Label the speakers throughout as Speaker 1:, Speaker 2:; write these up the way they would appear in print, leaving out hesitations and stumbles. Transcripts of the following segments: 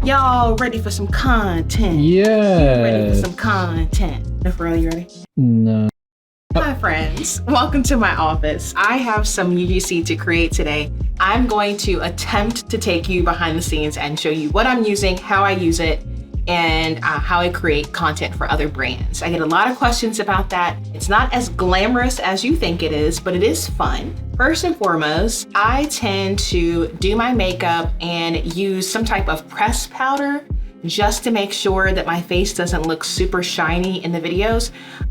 Speaker 1: Y'all ready for some content?
Speaker 2: Yeah.
Speaker 1: Ready for some content? No, for real, you ready?
Speaker 2: No.
Speaker 1: Hi friends, welcome to my office. I have some UGC to create today. I'm going to attempt to take you behind the scenes and show you what I'm using, how I use it, and how I create content for other brands. I get a lot of questions about that. It's not as glamorous as you think it is, but it is fun. First and foremost, I tend to do my makeup and use some type of press powder just to make sure that my face doesn't look super shiny in the videos.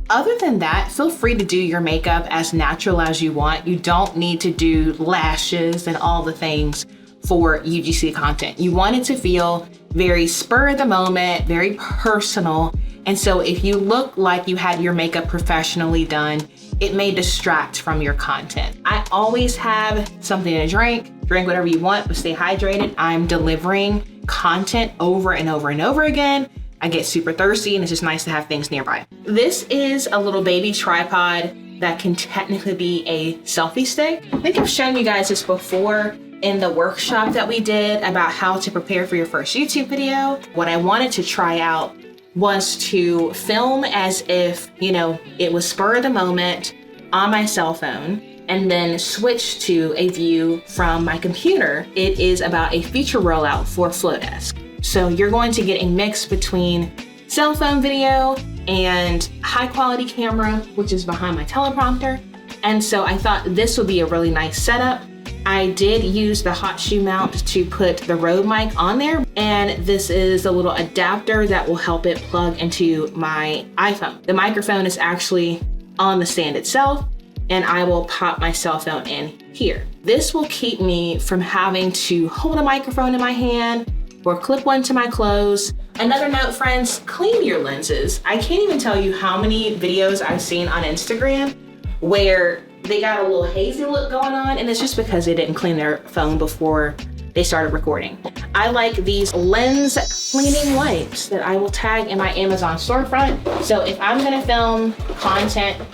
Speaker 1: Other than that, feel free to do your makeup as natural as you want. You don't need to do lashes and all the things for UGC content. You want it to feel very spur of the moment, very personal. And so if you look like you had your makeup professionally done, it may distract from your content. I always have something to drink whatever you want, but stay hydrated. I'm delivering content over and over and over again. I get super thirsty and it's just nice to have things nearby. This is a little baby tripod that can technically be a selfie stick. I think I've shown you guys this before in the workshop that we did about how to prepare for your first YouTube video. What I wanted to try out was to film as if, it was spur of the moment on my cell phone and then switch to a view from my computer. It is about a feature rollout for Flowdesk. So you're going to get a mix between cell phone video and high quality camera, which is behind my teleprompter. And so I thought this would be a really nice setup. I did use the hot shoe mount to put the Rode mic on there. And this is a little adapter that will help it plug into my iPhone. The microphone is actually on the stand itself, and I will pop my cell phone in here. This will keep me from having to hold a microphone in my hand or clip one to my clothes. Another note, friends, clean your lenses. I can't even tell you how many videos I've seen on Instagram where they got a little hazy look going on, and it's just because they didn't clean their phone before they started recording. I like these lens cleaning wipes that I will tag in my Amazon storefront. So if I'm gonna film content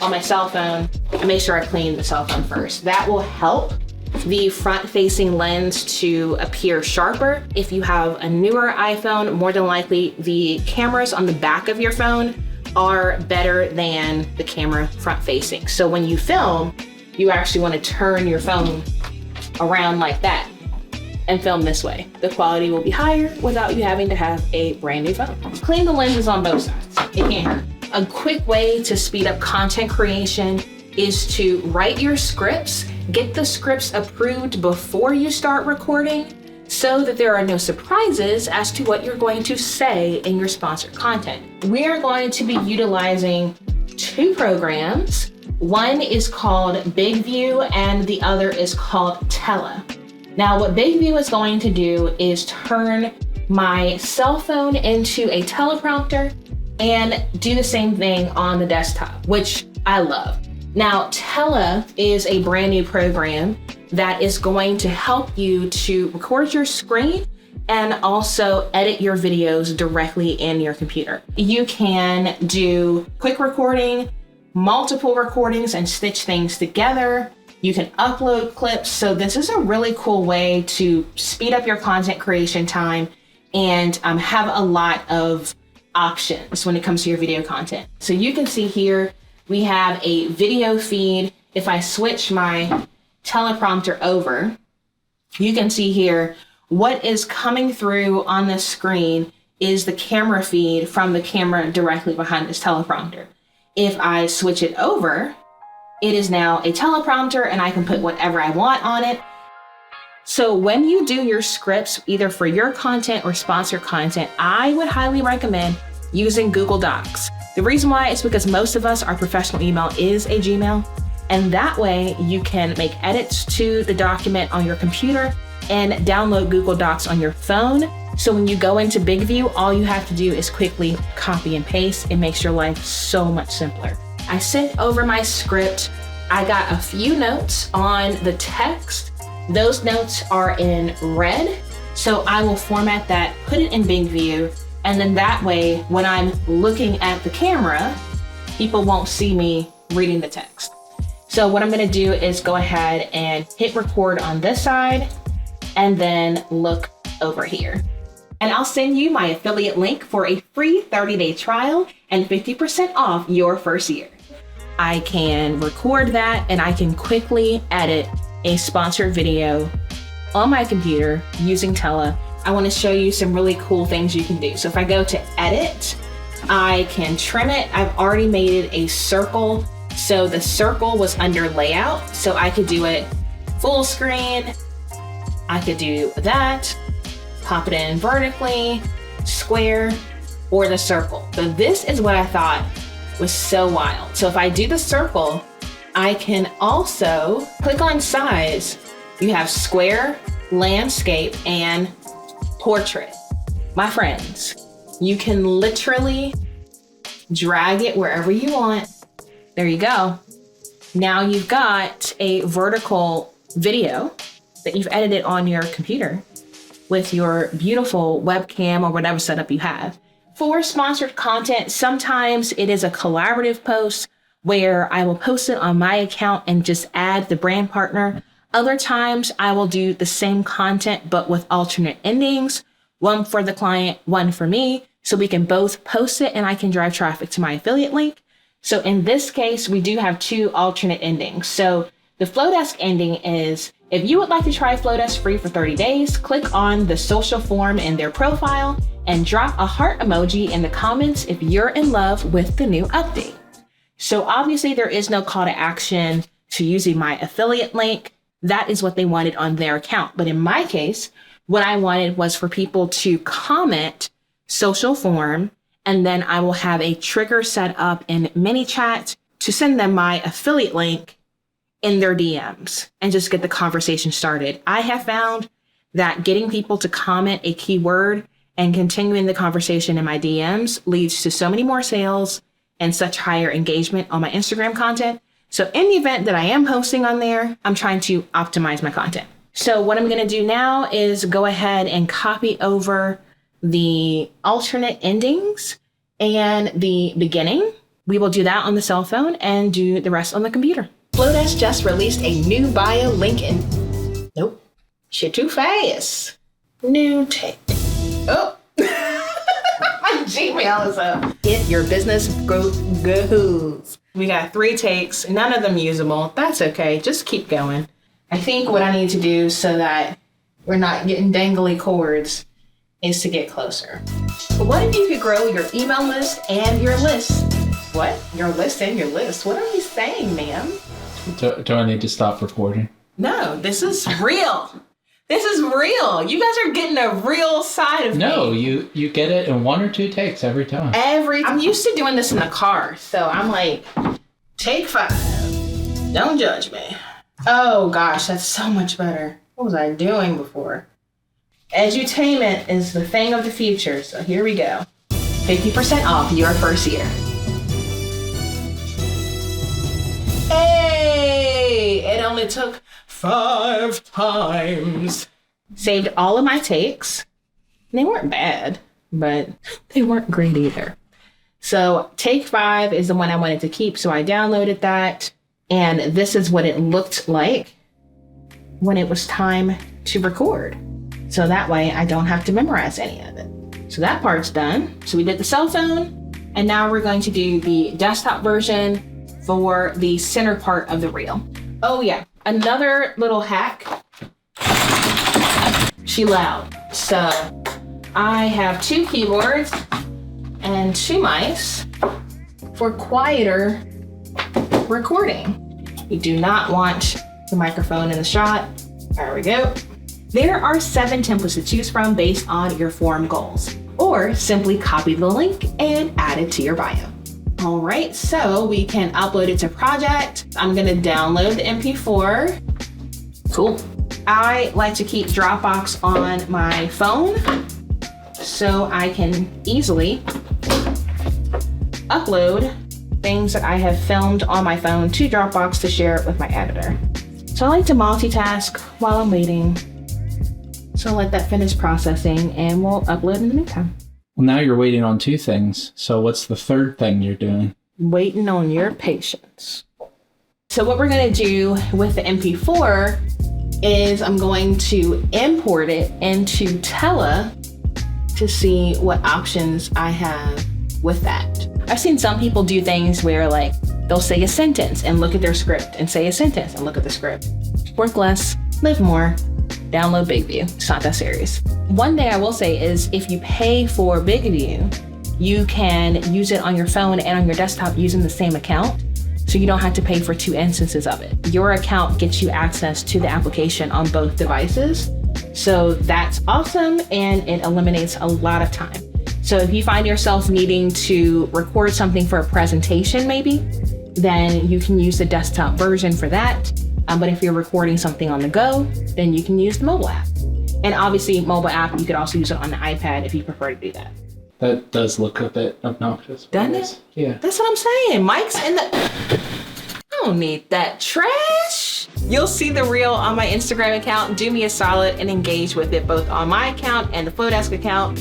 Speaker 1: on my cell phone, I make sure I clean the cell phone first. That will help the front-facing lens to appear sharper. If you have a newer iPhone, more than likely the cameras on the back of your phone are better than the camera front-facing. So when you film, you actually want to turn your phone around like that and film this way. The quality will be higher without you having to have a brand new phone. Clean the lenses on both sides. It can't hurt. A quick way to speed up content creation is to write your scripts, get the scripts approved before you start recording so that there are no surprises as to what you're going to say in your sponsored content. We are going to be utilizing two programs. One is called BigView and the other is called Tele. Now, what BigView is going to do is turn my cell phone into a teleprompter and do the same thing on the desktop, which I love. Now, Tele is a brand new program that is going to help you to record your screen and also edit your videos directly in your computer. You can do quick recording, multiple recordings, and stitch things together. You can upload clips. So this is a really cool way to speed up your content creation time and have a lot of options when it comes to your video content. So you can see here, we have a video feed. If I switch my teleprompter over, you can see here what is coming through on the screen is the camera feed from the camera directly behind this teleprompter. If I switch it over, it is now a teleprompter and I can put whatever I want on it. So when you do your scripts, either for your content or sponsored content, I would highly recommend using Google Docs. The reason why is because most of us, our professional email is a Gmail, and that way you can make edits to the document on your computer and download Google Docs on your phone. So when you go into BigView, all you have to do is quickly copy and paste. It makes your life so much simpler. I sent over my script. I got a few notes on the text. Those notes are in red. So I will format that, put it in BigView, and then that way, when I'm looking at the camera, people won't see me reading the text. So what I'm gonna do is go ahead and hit record on this side and then look over here. and I'll send you my affiliate link for a free 30-day trial and 50% off your first year. I can record that and I can quickly edit a sponsored video on my computer using Tele. I want to show you some really cool things you can do. So if I go to edit, I can trim it. I've already made it a circle. So the circle was under layout. So I could do it full screen. I could do that, pop it in vertically, square, or the circle. So this is what I thought was so wild. So if I do the circle, I can also click on size. You have square, landscape, and portrait. My friends, you can literally drag it wherever you want. There you go. Now you've got a vertical video that you've edited on your computer with your beautiful webcam or whatever setup you have. For sponsored content, sometimes it is a collaborative post where I will post it on my account and just add the brand partner. Other times I will do the same content, but with alternate endings, one for the client, one for me, so we can both post it and I can drive traffic to my affiliate link. So in this case, we do have two alternate endings. So the Flowdesk ending is, if you would like to try Flowdesk free for 30 days, click on the social form in their profile and drop a heart emoji in the comments if you're in love with the new update. So obviously there is no call to action to using my affiliate link. That is what they wanted on their account. But in my case, what I wanted was for people to comment social form, and then I will have a trigger set up in ManyChat to send them my affiliate link in their DMs and just get the conversation started. I have found that getting people to comment a keyword and continuing the conversation in my DMs leads to so many more sales and such higher engagement on my Instagram content. So in the event that I am posting on there, I'm trying to optimize my content. So what I'm going to do now is go ahead and copy over the alternate endings and the beginning. We will do that on the cell phone and do the rest on the computer. Flowdesk just released a new bio link in... Nope. Shit too fast. New take. Oh. My Gmail is up. Get your business growth goals. We got 3 takes, none of them usable. That's okay. Just keep going. I think what I need to do so that we're not getting dangly cords is to get closer. But what if you could grow your email list and your list? What? Your list and your list? What are you saying, ma'am?
Speaker 2: Do I need to stop recording?
Speaker 1: No, this is real. This is real. You guys are getting a real side of me.
Speaker 2: No, you get it in 1 or 2 takes every time.
Speaker 1: I'm used to doing this in the car, so I'm like, take 5. Don't judge me. Oh gosh, that's so much better. What was I doing before? Edutainment is the thing of the future, so here we go. 50% off your first year. Hey, it only took 5 times. Saved all of my takes. They weren't bad, but they weren't great either. So take 5 is the one I wanted to keep, so I downloaded that. And this is what it looked like when it was time to record. So that way I don't have to memorize any of it. So that part's done. So we did the cell phone, and now we're going to do the desktop version for the center part of the reel. Oh yeah, another little hack. She loud. So I have 2 keyboards and 2 mice for quieter recording. You do not want the microphone in the shot. There we go. There are 7 templates to choose from based on your forum goals, or simply copy the link and add it to your bio. All right, so we can upload it to project. I'm gonna download the MP4. Cool. I like to keep Dropbox on my phone so I can easily upload things that I have filmed on my phone to Dropbox to share it with my editor. So I like to multitask while I'm waiting. So I'll let that finish processing and we'll upload in the meantime.
Speaker 2: Well, now you're waiting on 2 things. So what's the third thing you're doing?
Speaker 1: Waiting on your patience. So what we're gonna do with the MP4 is I'm going to import it into Tele to see what options I have with that. I've seen some people do things where like they'll say a sentence and look at their script and say a sentence and look at the script. Work less, live more, download Big View. It's not that serious. One thing I will say is if you pay for Big View, you can use it on your phone and on your desktop using the same account. So you don't have to pay for 2 instances of it. Your account gets you access to the application on both devices. So that's awesome, and it eliminates a lot of time. So if you find yourself needing to record something for a presentation maybe, then you can use the desktop version for that. But if you're recording something on the go, then you can use the mobile app. And obviously mobile app, you could also use it on the iPad if you prefer to do that.
Speaker 2: That does look a bit obnoxious.
Speaker 1: Doesn't it?
Speaker 2: Yeah.
Speaker 1: That's what I'm saying. Mike's in the... I don't need that trash. You'll see the reel on my Instagram account. Do me a solid and engage with it both on my account and the Flowdesk account.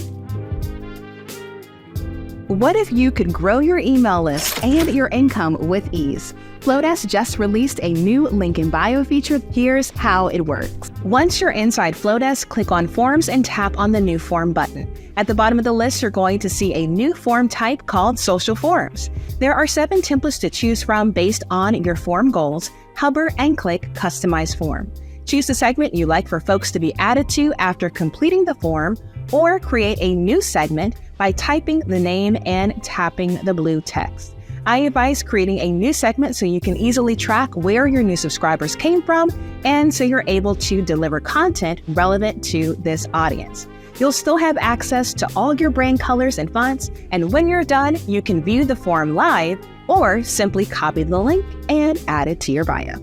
Speaker 3: What if you could grow your email list and your income with ease? Flowdesk just released a new link in bio feature. Here's how it works. Once you're inside Flowdesk, click on Forms and tap on the New Form button. At the bottom of the list, you're going to see a new form type called Social Forms. There are 7 templates to choose from based on your form goals. Hover and click Customize Form. Choose the segment you like for folks to be added to after completing the form, or create a new segment by typing the name and tapping the blue text. I advise creating a new segment so you can easily track where your new subscribers came from, and so you're able to deliver content relevant to this audience. You'll still have access to all your brand colors and fonts, and when you're done, you can view the form live or simply copy the link and add it to your bio.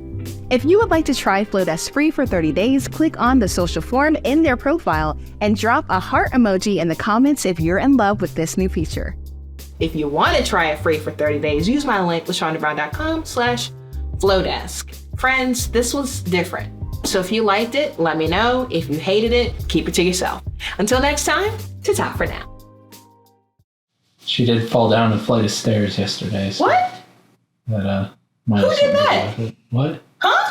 Speaker 3: If you would like to try Flowdesk free for 30 days, click on the social form in their profile and drop a heart emoji in the comments if you're in love with this new feature.
Speaker 1: If you want to try it free for 30 days, use my link, lashondabrown.com/Flowdesk. Friends, this was different. So if you liked it, let me know. If you hated it, keep it to yourself. Until next time, ta-ta for now.
Speaker 2: She did fall down a flight of stairs yesterday. So
Speaker 1: What?
Speaker 2: That
Speaker 1: Who did that?
Speaker 2: What?
Speaker 1: Huh?